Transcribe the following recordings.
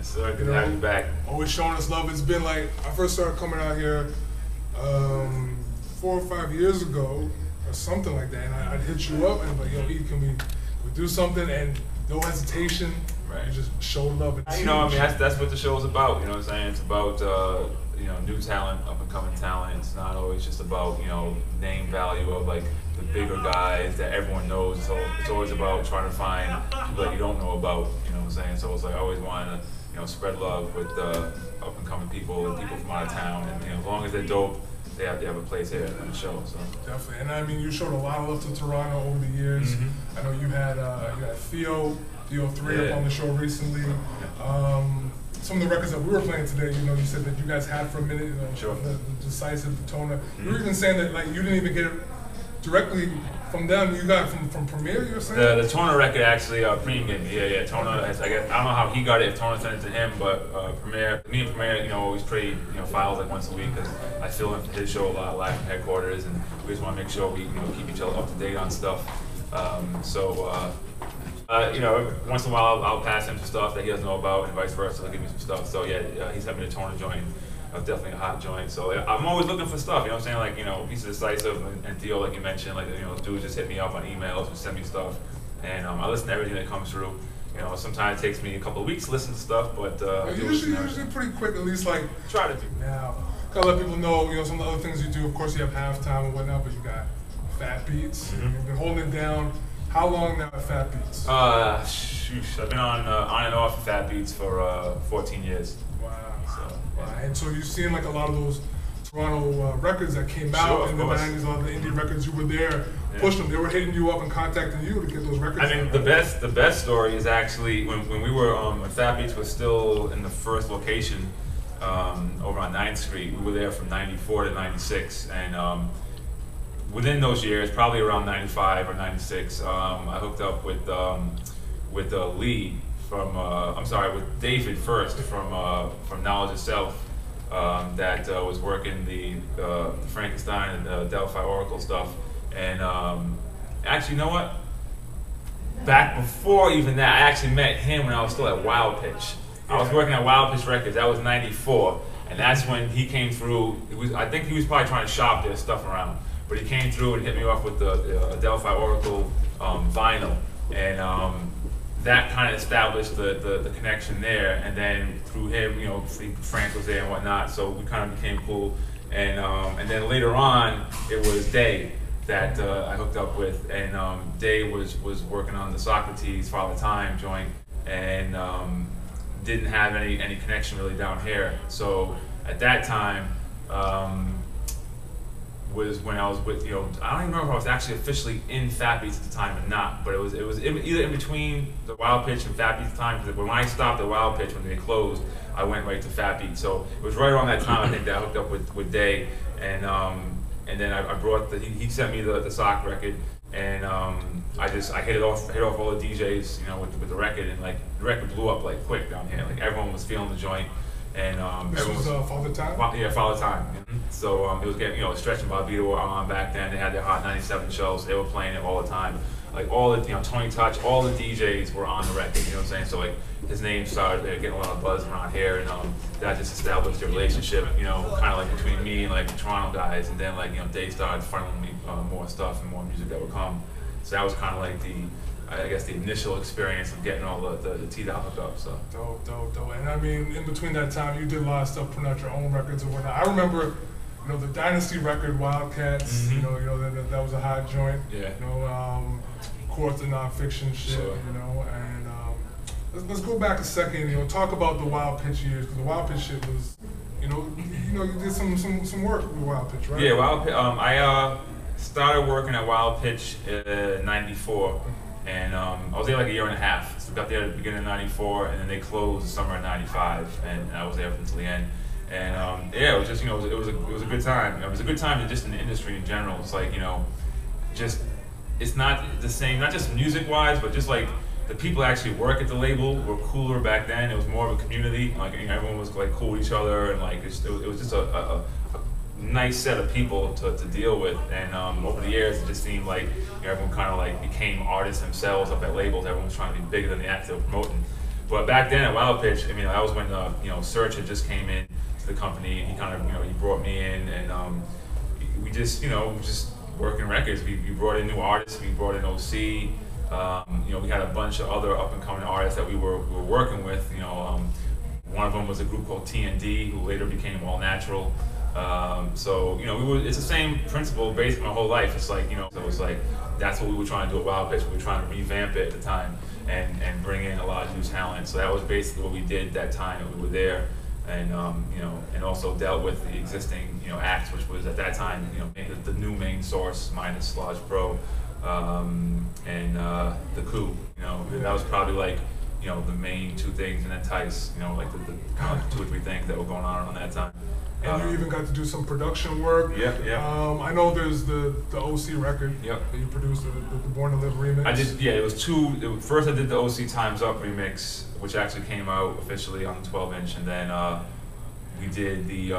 Yes, sir. Good to have you back. Always showing us love. It's been like, I first started coming out here 4 or 5 years ago or something like that, and I'd hit you up and like, yo, E, can we do something? And no hesitation. Right. You just showed love. You know, I mean, that's what the show's about. You know what I'm saying? It's about you know, new talent, up and coming talent. It's not always just about, you know, name value of like the bigger guys that everyone knows. So it's always about trying to find people that you don't know about. You know what I'm saying? So it's like I always wanting to, you know, spread love with up and coming people and people from out of town. And you know, as long as they're dope, they have a place here on the show. So definitely. And I mean, you showed a lot of love to Toronto over the years. I know you had Theo 3 up on the show recently. Some of the records that we were playing today, you know, you said that you guys had for a minute, you know, sure. the Decisive, the Toner. You were even saying that like you didn't even get it directly from them. You got it from Premier. You were saying the Toner record actually, Preem gave me. Yeah. Toner. I guess I don't know how he got it. If Toner sent it to him, but Premier, me and Premier, you know, always trade, you know, files like once a week because I fill in for his show a lot live from headquarters, and we just want to make sure we, you know, keep each other up to date on stuff. You know, once in a while I'll pass him some stuff that he doesn't know about, and vice versa. He'll give me some stuff. So yeah, he's having a Toner joint. Definitely a hot joint. So I'm always looking for stuff. You know what I'm saying? Like, you know, Piece of Decisive and Theo, like you mentioned, like, you know, dudes just hit me up on emails and send me stuff, and I listen to everything that comes through. You know, sometimes it takes me a couple of weeks to listen to stuff, but usually pretty quick. At least like try to do. Now, gotta let people know, you know, some of the other things you do. Of course, you have halftime and whatnot, but you got Fat Beats. You've been holding it down. How long now at Fat Beats? I've been on and off of Fat Beats for 14 years. Wow. And so you've seen like a lot of those Toronto records that came out in the 90s, a lot of the indie records. You were there, pushed them. They were hitting you up and contacting you to get those records. I mean, the best story is actually when we were when Fat Beats was still in the first location over on 9th Street. We were there from '94 to '96, and within those years, probably around '95 or '96, I hooked up with Lee from with David first from Knowledge Itself, that was working the Frankenstein and the Delphi Oracle stuff. And actually, you know what? Back before even that, I actually met him when I was still at Wild Pitch. I was working at Wild Pitch Records. That was '94, and that's when he came through. I think he was probably trying to shop their stuff around, but he came through and hit me off with the Delphi Oracle vinyl, and that kind of established the connection there. And then through him, you know, Frank was there and whatnot, so we kind of became cool. And then later on, it was Day that I hooked up with, and Day was working on the Socrates Father Time joint, and didn't have any connection really down here. So at that time was when I was with, you know, I don't even remember if I was actually officially in Fat Beats at the time or not, but it was either in between the Wild Pitch and Fat Beats at the time, because when I stopped at Wild Pitch when they closed, I went right to Fat Beats. So it was right around that time I think that I hooked up with Day, and then I brought he sent me the sock record, and I hit off all the DJs, you know, with the record, and like the record blew up like quick down here. Like everyone was feeling the joint. And this was Father Time? Yeah, Father Time. So it was getting, you know, Stretch and Bobbito were on back then. They had their Hot 97 shows. They were playing it all the time. Like all the, you know, Tony Touch, all the DJs were on the record, you know what I'm saying? So like his name started getting a lot of buzz around here, and that just established a relationship, you know, kind of like between me and like the Toronto guys. And then like, you know, they started funneling me more stuff and more music that would come. So that was kind of like I guess the initial experience of getting all the T-Dot hooked up. So dope. And I mean, in between that time, you did a lot of stuff, putting out your own records and whatnot. I remember, you know, the Dynasty record, Wildcats. You know that was a hot joint. Yeah. You know, of course the nonfiction shit. Sure. You know, and let's go back a second. You know, talk about the Wild Pitch years, because the Wild Pitch shit was, you did some work with Wild Pitch, right? Yeah, Wild Pitch. I started working at Wild Pitch in '94. And I was there like a year and a half. So we got there at the beginning of '94, and then they closed the summer of '95, and I was there until the end. And yeah, it was just, you know, it was a good time. It was a good time just in the industry in general. It's like, you know, just it's not the same, not just music-wise, but just like the people that actually work at the label were cooler back then. It was more of a community. Like, you know, everyone was like cool with each other, and like it was just a nice set of people to deal with. And over the years, it just seemed like, you know, everyone kind of like became artists themselves up at labels. Everyone was trying to be bigger than the act they were promoting. But back then at Wild Pitch, I mean, that was when you know, Search had just came in to the company, and he kind of, you know, he brought me in, and we just, you know, just working records. We brought in new artists. We brought in OC. You know, we had a bunch of other up and coming artists that we were working with. You know, one of them was a group called TND, who later became All Natural. So, you know, it's the same principle based my whole life. It's like, you know, so it's like, that's what we were trying to do at Wild Pitch. We were trying to revamp it at the time and bring in a lot of new talent. So that was basically what we did that time that we were there. And, you know, and also dealt with the existing, you know, acts, which was at that time, you know, the new main source minus Lodge Pro, and the Coup, you know, and that was probably like, you know, the main two things, and then Tice, you know, like the two or three things that were going on that time. And you even got to do some production work. Yeah, yeah. I know there's the OC record. Yep. That you produced, the Born to Live remix. I did, yeah, it was two. First I did the OC Time's Up remix, which actually came out officially on the 12-inch, and then we did the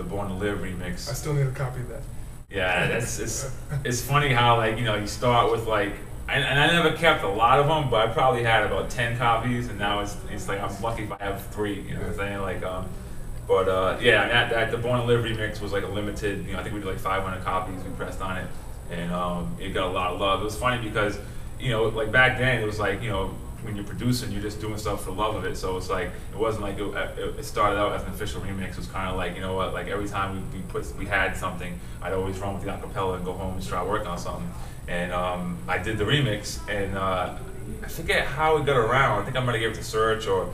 Born to Live remix. I still need a copy of that. Yeah, it's funny how, like, you know, you start with like, and I never kept a lot of them, but I probably had about 10 copies, and now it's like I'm lucky if I have 3. You know what I'm saying? Like, but yeah, that the Born to Live remix was like a limited. You know, I think we did like 500 copies we pressed on it, and it got a lot of love. It was funny because, you know, like back then it was like, you know, when you're producing, you're just doing stuff for the love of it. So it's like, it wasn't like it started out as an official remix. It was kind of like, you know what, like every time we had something, I'd always run with the acapella and go home and try working on something. And I did the remix, and I forget how it got around. I think I might have gave it to Search or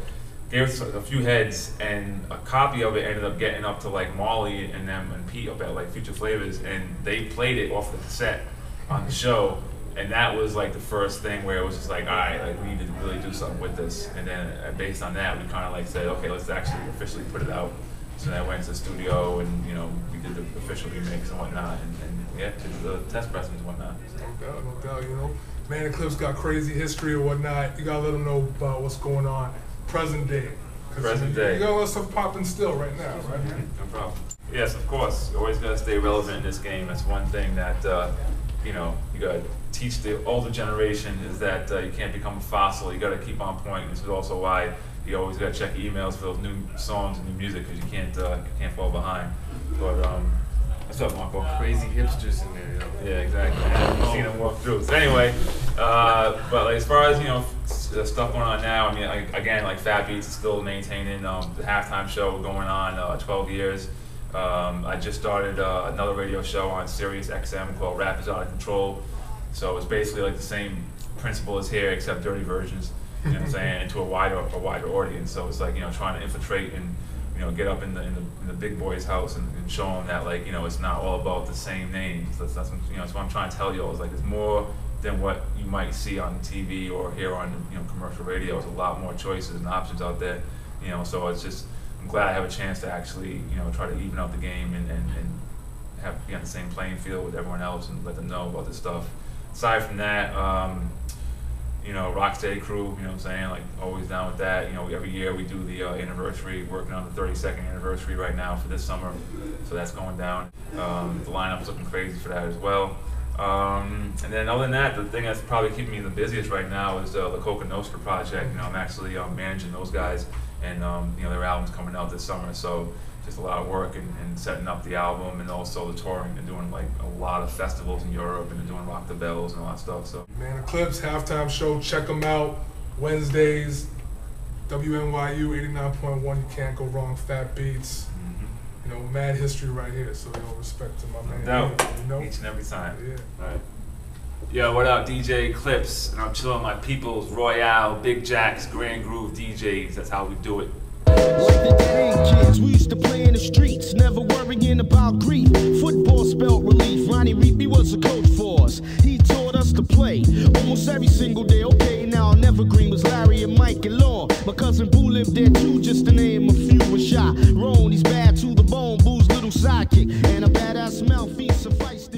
gave it a few heads, and a copy of it ended up getting up to like Molly and them and Pete up at like Future Flavors, and they played it off the cassette on the show. And that was like the first thing where it was just like, all right, like we need to really do something with this. And then based on that, we kind of like said, okay, let's actually officially put it out. So then I went to the studio, and, you know, we did the official remix and whatnot, and yeah, did the test pressings and whatnot. No doubt, you know. Man, Eclipse got crazy history or whatnot. You gotta let them know about what's going on present day. Present day. You got a lot of stuff popping still right now, right? No problem. Yes, of course. You always gotta stay relevant in this game. That's one thing that, you know, you gotta teach the older generation is that you can't become a fossil. You gotta keep on point. This is also why you always gotta check your emails for those new songs and new music, because you can't fall behind. But what's up, Marco? Crazy hipsters in there, you know? Yeah, exactly. I've seen them walk through. So anyway, but like, as far as, you know, the stuff going on now, I mean, again, like Fat Beats is still maintaining the halftime show going on 12 years. I just started another radio show on Sirius XM called Rap is Out of Control. So it's basically like the same principle as here, except dirty versions. You know what I'm saying? And to a wider audience. So it's like, you know, trying to infiltrate and, you know, get up in the big boy's house and show them that, like, you know, it's not all about the same names. That's you know, that's what I'm trying to tell you. It's like, it's more than what you might see on TV or hear on, you know, commercial radio. There's a lot more choices and options out there. You know, so it's just, I'm glad I have a chance to actually, you know, try to even out the game and be on the same playing field with everyone else and let them know about this stuff. Aside from that, you know, Rocksteady Crew, you know what I'm saying, like, always down with that. You know, every year we do the anniversary, working on the 32nd anniversary right now for this summer, so that's going down. The lineup's looking crazy for that as well. And then other than that, the thing that's probably keeping me the busiest right now is the Coca Nostra project. You know, I'm actually managing those guys, and you know, their album's coming out this summer, so just a lot of work and setting up the album, and also the touring and doing like a lot of festivals in Europe and doing Rock the Bells and all that stuff. So man, Eclipse halftime show, check them out Wednesdays, WNYU 89.1. You can't go wrong. Fat Beats. You know, mad history right here. So, you know, respect to my man. No, you know? each and every time. Yeah. All right. Yo, what up, DJ Eclipse? And I'm chilling with my peoples, Royale, Big Jacks, Grand Groove DJs. That's how we do it. Like the day kids, we used to play in the streets, never worrying about grief. Football spelled relief. Ronnie Reapy was a coach for us. He taught us to play almost every single day. Okay, now Nevergreen was Larry and Mike and Law. My cousin Boo lived there too, just to name a few. Was shot. Ron, he's bad to the bone. Boo's little sidekick and a badass mouth. He sufficed.